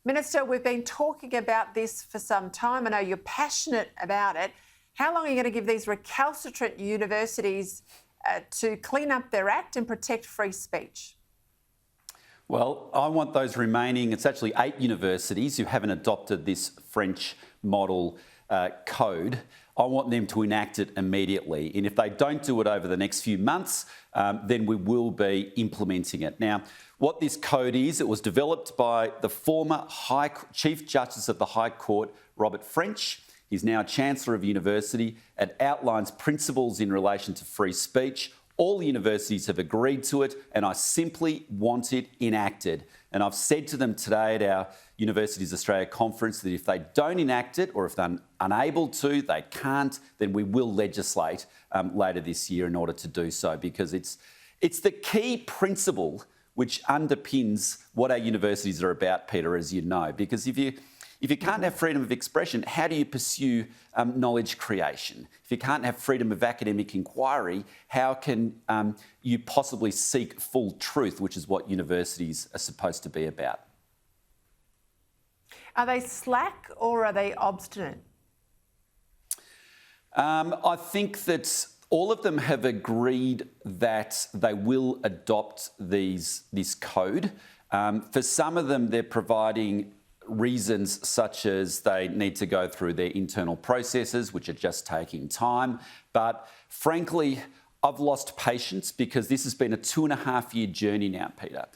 Minister, we've been talking about this for some time. I know you're passionate about it. How long are you going to give these recalcitrant universities to clean up their act and protect free speech? Well, I want those remaining, it's actually 8 universities who haven't adopted this French model code. I want them to enact it immediately. And if they don't do it over the next few months, then we will be implementing it. Now, what this code is, it was developed by the former Chief Justice of the High Court, Robert French. He's now Chancellor of University. It outlines principles in relation to free speech. All the universities have agreed to it, and I simply want it enacted. And I've said to them today at our Universities Australia conference that if they don't enact it, or if they're unable to, they can't, then we will legislate later this year in order to do so, because it's the key principle which underpins what our universities are about, Peter, as you know. Because if you can't have freedom of expression, how do you pursue knowledge creation? If you can't have freedom of academic inquiry, how can you possibly seek full truth, which is what universities are supposed to be about? Are they slack or are they obstinate? I think that all of them have agreed that they will adopt this code. For some of them, they're providing reasons such as they need to go through their internal processes, which are just taking time. But frankly, I've lost patience because this has been a 2.5-year journey now, Peter.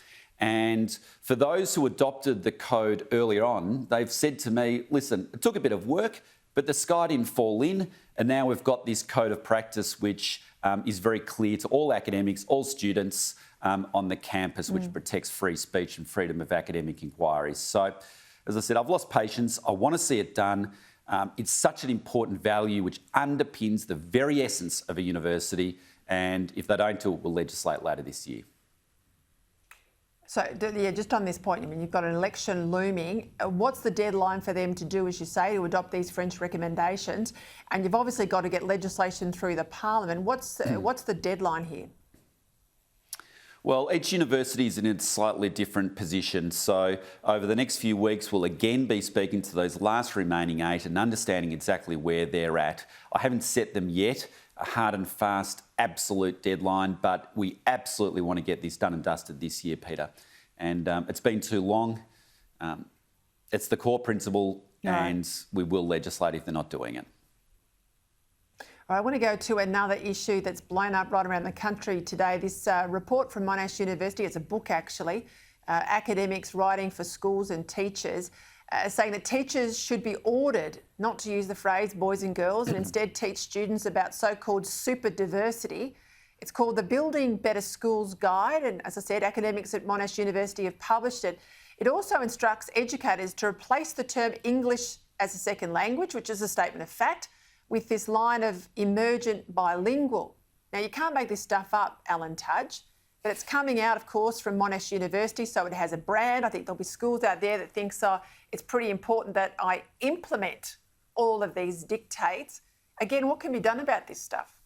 And for those who adopted the code earlier on, they've said to me, listen, it took a bit of work, but the sky didn't fall in. And now we've got this code of practice, which is very clear to all academics, all students on the campus, which protects free speech and freedom of academic inquiry. So, as I said, I've lost patience. I want to see it done. It's such an important value which underpins the very essence of a university. And if they don't do it, we'll legislate later this year. So, yeah, just on this point, I mean, you've got an election looming. What's the deadline for them to do, as you say, to adopt these French recommendations? And you've obviously got to get legislation through the Parliament. What's the deadline here? Well, each university is in a slightly different position. So over the next few weeks, we'll again be speaking to those last remaining 8 and understanding exactly where they're at. I haven't set them yet, a hard and fast, absolute deadline, but we absolutely want to get this done and dusted this year, Peter. And it's been too long. It's the core principle, and we will legislate if they're not doing it. I want to go to another issue that's blown up right around the country today. This report from Monash University, it's a book actually, academics writing for schools and teachers, saying that teachers should be ordered not to use the phrase boys and girls and instead teach students about so-called super diversity. It's called the Building Better Schools Guide, and as I said, academics at Monash University have published it. It also instructs educators to replace the term English as a second language, which is a statement of fact, with this line of emergent bilingual. Now, you can't make this stuff up, Alan Tudge, but it's coming out, of course, from Monash University, so it has a brand. I think there'll be schools out there that think, so it's pretty important that I implement all of these dictates. Again, what can be done about this stuff?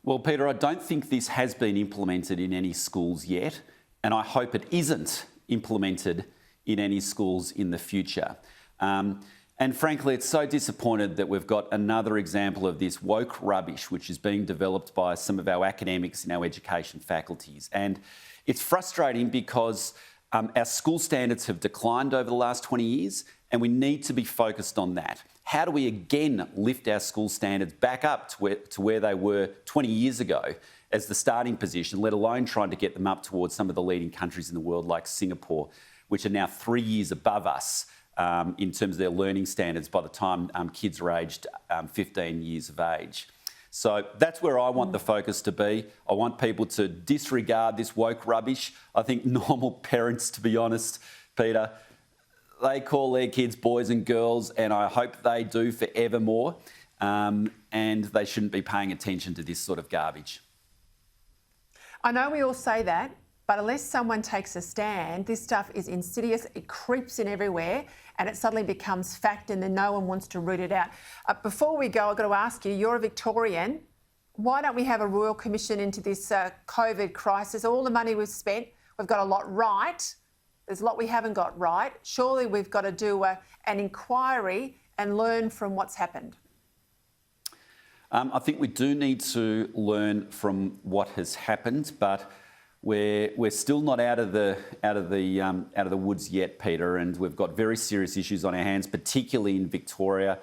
Well, Peter, I don't think this has been implemented in any schools yet, and I hope it isn't implemented in any schools in the future. And frankly, it's so disappointed that we've got another example of this woke rubbish, which is being developed by some of our academics in our education faculties. And it's frustrating because our school standards have declined over the last 20 years, and we need to be focused on that. How do we again lift our school standards back up to where they were 20 years ago as the starting position, let alone trying to get them up towards some of the leading countries in the world like Singapore, which are now 3 years above us in terms of their learning standards by the time kids are aged 15 years of age. So that's where I want the focus to be. I want people to disregard this woke rubbish. I think normal parents, to be honest, Peter, they call their kids boys and girls, and I hope they do forevermore, and they shouldn't be paying attention to this sort of garbage. I know we all say that, but unless someone takes a stand, this stuff is insidious, it creeps in everywhere, and it suddenly becomes fact, and then no one wants to root it out. Before we go, I've got to ask you, you're a Victorian. Why don't we have a Royal Commission into this COVID crisis? All the money we've spent, we've got a lot right. There's a lot we haven't got right. Surely we've got to do an inquiry and learn from what's happened. I think we do need to learn from what has happened, but we're still not out of the woods yet, Peter, and we've got very serious issues on our hands, particularly in Victoria,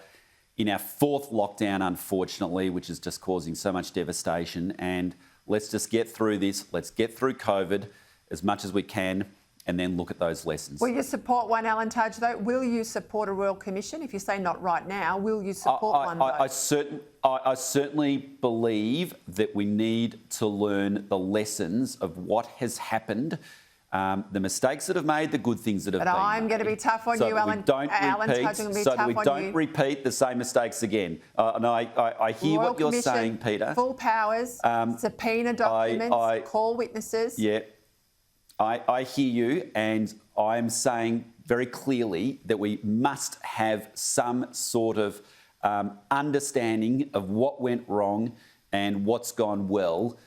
in our fourth lockdown, unfortunately, which is just causing so much devastation. And let's just get through this. Let's get through COVID as much as we can, and then look at those lessons. Will you support one, Alan Tudge, though? Will you support a Royal Commission? If you say not right now, will you support one, though? I certainly believe that we need to learn the lessons of what has happened, the mistakes that have made, the good things that have been made. But I'm going to be tough on you, Alan. So that we don't repeat the same mistakes again. And I hear Royal what you're Commission, saying, Peter. Full powers, subpoena documents, call witnesses. Yeah. I hear you, and I'm saying very clearly that we must have some sort of understanding of what went wrong and what's gone well,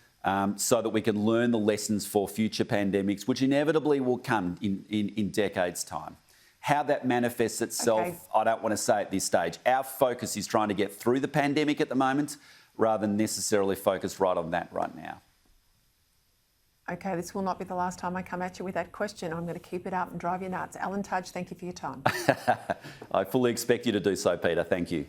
so that we can learn the lessons for future pandemics, which inevitably will come in decades' time. How that manifests itself, Okay. I don't want to say at this stage. Our focus is trying to get through the pandemic at the moment, rather than necessarily focus right on that right now. Okay, this will not be the last time I come at you with that question. I'm going to keep it up and drive you nuts. Alan Tudge, thank you for your time. I fully expect you to do so, Peter. Thank you.